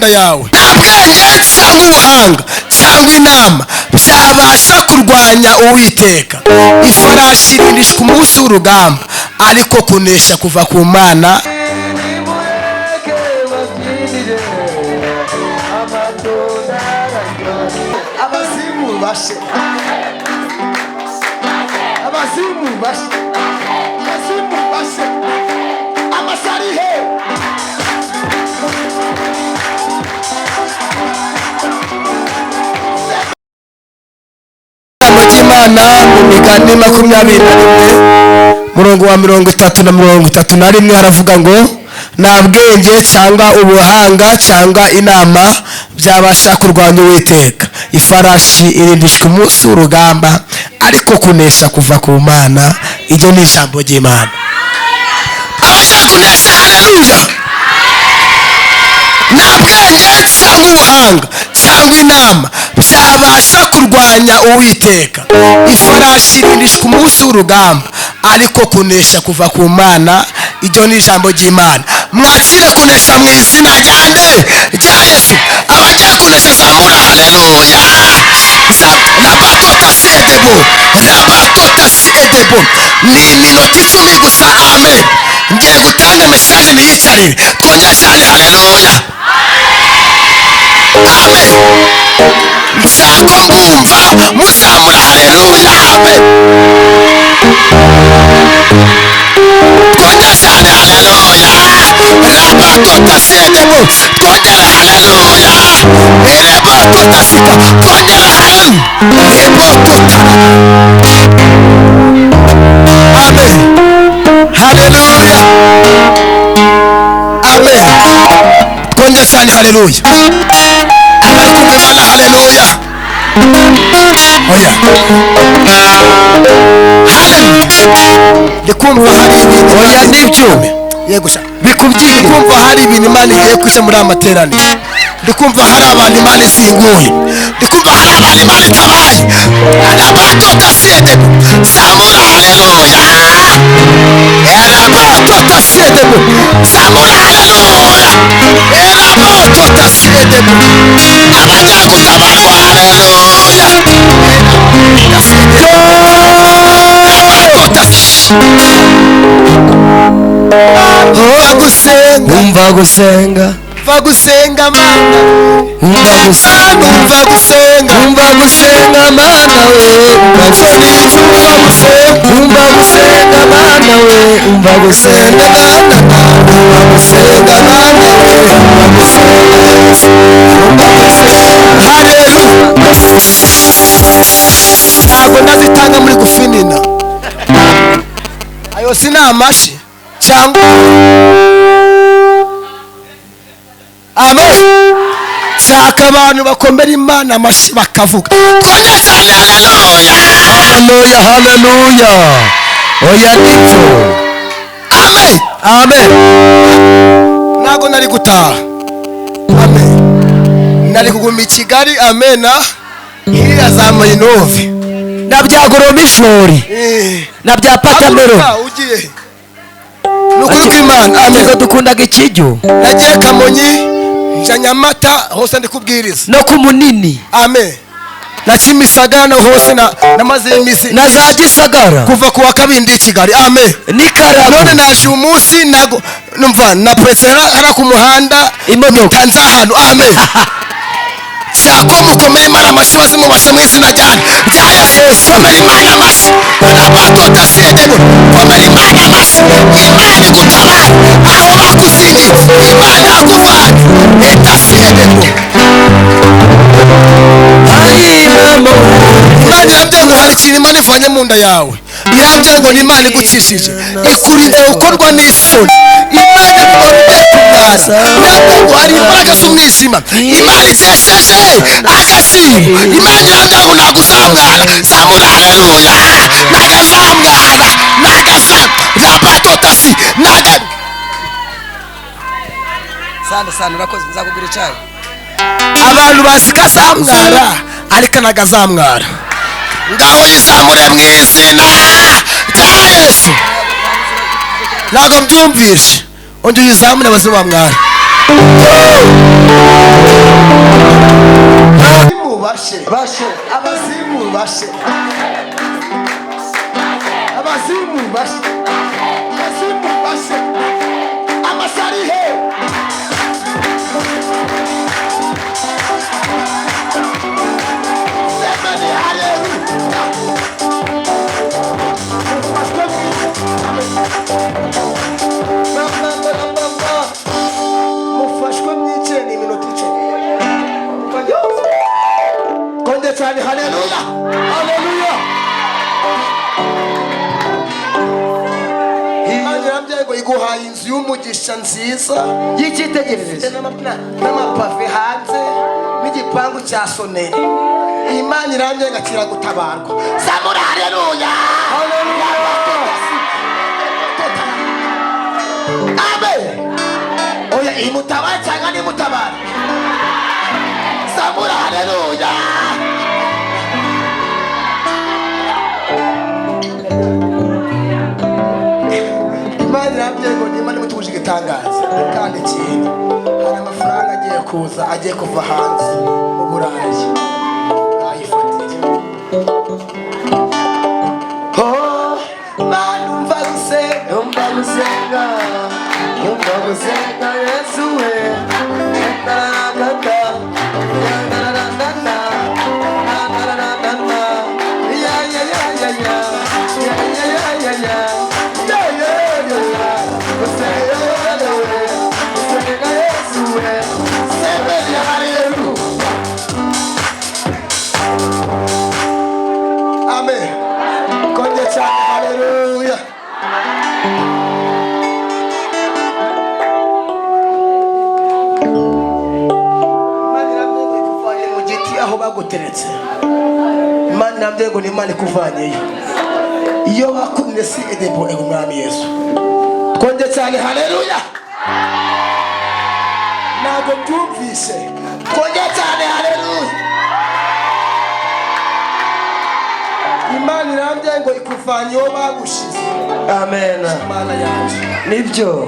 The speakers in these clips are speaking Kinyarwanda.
nda yawe. Nta bwenge cyangwa ubuhanga cyangwa inama byabasha kurwanya Uwiteka. Ifarashi irindishwa umunsi w'urugamba, ariko kunesha kuva ku Mana. Abazimu bashe, abazimu bashe, abazimu bashe, amasarihe. Imana mu Migani 21 murongo wa 30 na 31 haravuga ngo nta bwenge cyangwa ubuhanga cyangwa inama byabasha kurwanya Uwiteka. Ifarashi irindishwa umunsi w'urugamba, ariko kunesha kuva ku Mana. Iryo ni ijambo ry'Imana. Abasha kunesha, haleluya. Nta bwenge cyangwa ubuhanga cyangwa inama byabasha kurwanya Uwiteka. Ifarashi irindishwa umunsi w'urugamba, ariko kunesha kuva ku Mana. Iryo ni ijambo ry'Imana. Mwakire kunesha mu izina rya nde rya Yesu. Abagiye kunesha zamura haleluya. Rabatota siedebo, rabatota siedebo. Ni iminota 10 gusa. Amen. Ngiye gutanga message niyicarire. Twongere cyane haleluya. Amen. Nshaka mbumva muzamura haleluya. Amen. Twongere cyane haleluya. Rabatota siedebo. Twongere haleluya. Rabatota siedebo. Twongere haleluya. Rabatota. Amen. Haleluya. Amen. Twongere cyane haleluya. Abari kumva Imana haleluya. Oya. Haleluya. Ndikumva hari ibintu. Oya n'ibyume. Yego sha. Bikubyinye. Ndikumva hari ibintu Imana igiye kwisha muri amateraniro. Ndikumva hari abantu Imana isinguye. Ndikumva hari abantu Imana itabaye. Arabatota siedebo. Zamura haleluya. Arabatota siedebo. Zamura haleluya. Arabatota siedebo. Abagiye gutabarwa haleluya. Umva gusenga, umva gusenga Mana, umva gusenga, umva gusenga, umva gusenga Mana we, umva gusenga, umva gusenga Mana we, umva gusenga Mana, umva gusenga Mana we, umva gusenga, haleluya. Ntabwo ndazitanga muri gufinina, ayo sinamashi cyangwa. Amen. Shaka abantu bakombera Imana amashi bakavuga. Twongere cyane haleluya. Haleluya, haleluya. Oya nibyo. Amen. Amen. Nago nari gutaha. Amen. Nari kuguma i Kigali. Amen. Iriya za Mayinove. Na bya Goromishori. Na bya Patamero. Ugiye. Nukuri kw'Imana. Amen. Dukundaga ikijyo. Nagiye Kamonyi. Nyamata hose ndikubwiriza no ku Munini. Amen. Na Kimisagara no hose namaze imisi na za Gisagara kuva ku wa kabindi Kigali. Amen. Nikara none naje umunsi nago numva na presera hara ku muhanda imodoka nza hano. Amen. Cyako mukomere Imana amashi wazimu bashe mu izina ryane rya Yesu. Komere Imana amashi arabatota siedebo. Komere Imana amashi. Imana igutabara aho bakuzingi. Imana yakuvana eta siedebo. Ayi mama. Imana yabye guharikira Imana ivanye mu nda yawe. Yabye ngo ni Imana igucishije ikurinze gukorwa n'isoni. Imana ikoreye kubyasa. Yabye ngo hari imbaraga z'umwijima. Imana itesheje agaciro. Imana yabye ngo naguzamwara. Zamura haleluya. Nagazamwara. Nagazam. Rabatotasi. Sana urakoze nzakugura icyayi. Abantu bazika zamwara ariko nagazamwara. Ngaho yizamure mu izina rya Yesu. Nago mbyumvishe. Onje yizamure bazibamwara. bashe bashe abazimu bashe abazimu bashe abazimu bashe amasari he semeni haleluya mufashwe mw'iceni iminota 10 konde cyane haleluya haleluya ngo iguhaye inzu y'umugisha nziza y'icyitegererezo n'amapave hanze n'igipangu cya soneri imana irambye ngakira gutabarwa zamura haleluya amen oya imutabara cyangwa nimutabara zamura haleluya imana irambye ngo nimba nimutuje igitangaza kandi ikintu hari amafaranga agiye kuza agiye kuva hanze mu burayi ayifatire mana umva gusenga umva gusenga umva gusenga Yesu we amen konje cyane haleluya mu giti aho baguteretse imana nabyo ngo n'imana ikuvanyeyo iyo bakunze si edebo umwami Yesu konje cyane haleluya ntabwo byumvise konje cyane haleluya imana irambye ngo ikuvanyeho bagushize amen imana yaje nibyo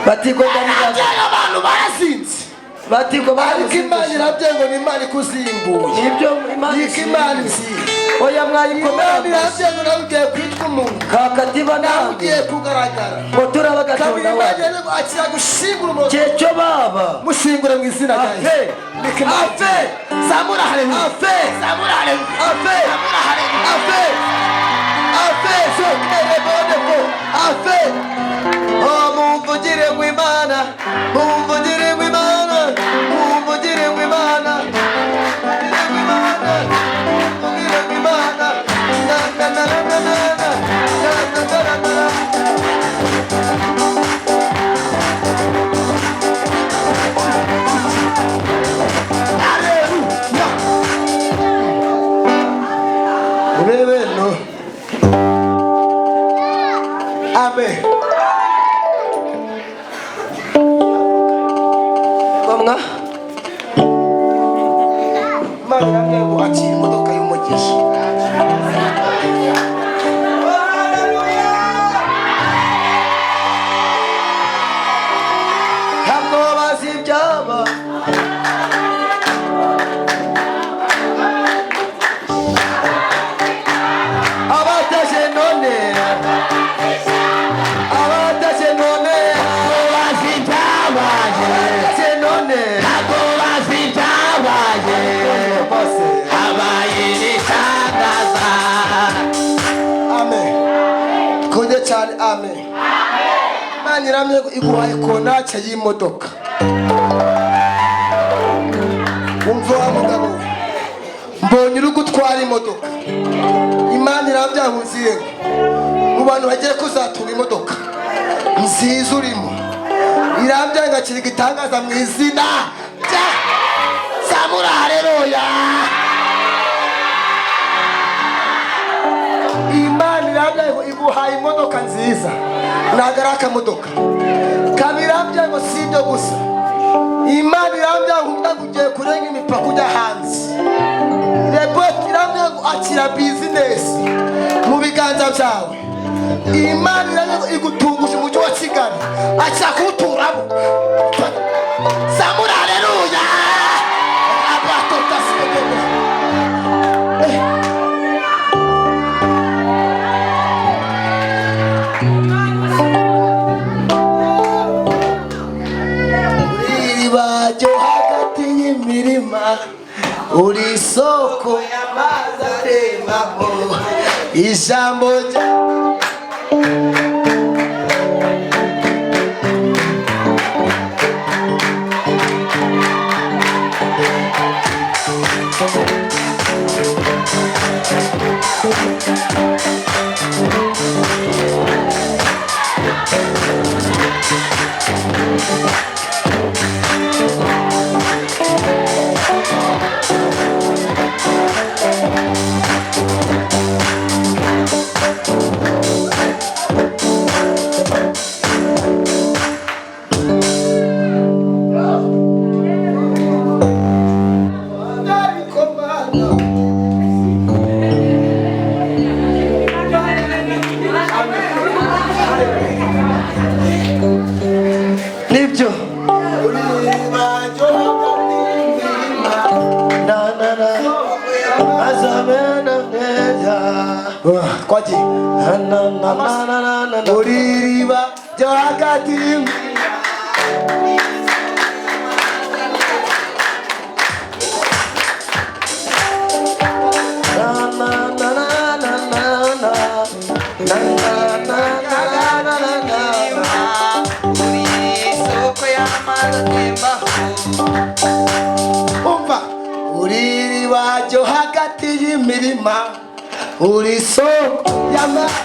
batiko ndamiraga abantu barasinze batiko ariko imana irambye ngo n'imana ikuzimbuye nibyo imana nziza oya mwayikomera imana irambye ngo nawe ugiye kwitwa umuntu kakatiba nawe ugiye kugaragara ngo turabagatonda imana ngo akira gushingura umuntu cyeco baba mushingure mu izina rya Yesu afe zamura haleluya afe zamura haleluya afe zamura haleluya afe afe sokere bodefo afe mumvugire ngo imana mumvugire ngo imana mumvugire ngo imana mumvugire ngo imana mumvugire ngo imana na na na na na na na na na Bebe no amen komwa imana irambye ngo akira imodoka y'umugisha ntabwo bazi ibyaba abataje none abataje none bazi ibyabaye none ntabwo bazi ibyabaye habaye ibitangaza amen konje cyane amen imana irambye ngo iguhaye kontake y'imodoka umva wa mugabo we mbonye uri gutwara imodoka imana irambye ahuziye mu bantu bagiye kuzatunga imodoka nziza urimo irambye ngo akira igitangaza mu izina rya zamura haleluya imana irambye ngo iguhaye imodoka nziza ntabwo ari akamodoka kabirambye ngo si ibyo gusa imana irambye ngo ugiye kurenga imipaka ujya hanze reboti irambye ngo akira bizinesi mu biganza byawe imana irambye ngo igutunguje umujyi wa Kigali akira kuwuturamo zamura haleluya abatota sibyo hagati y'imirima uri isoko y'amazi aremamo ijambo nibyo kwaji uri iriba ryo hagati umva uri iriba ryo hagati y'imirima uri isoko y'amazi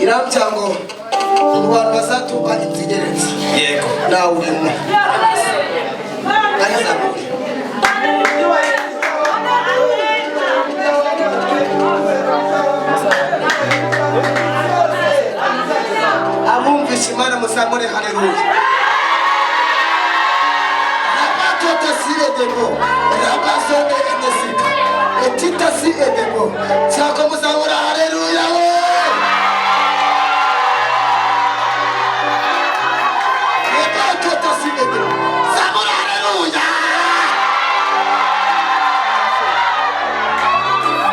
iramcyango abantu bazatuba inzigeretse yego nawe urimo muzamure haleluya. Rabato si edemo, rabazo edesika, etita si edemo.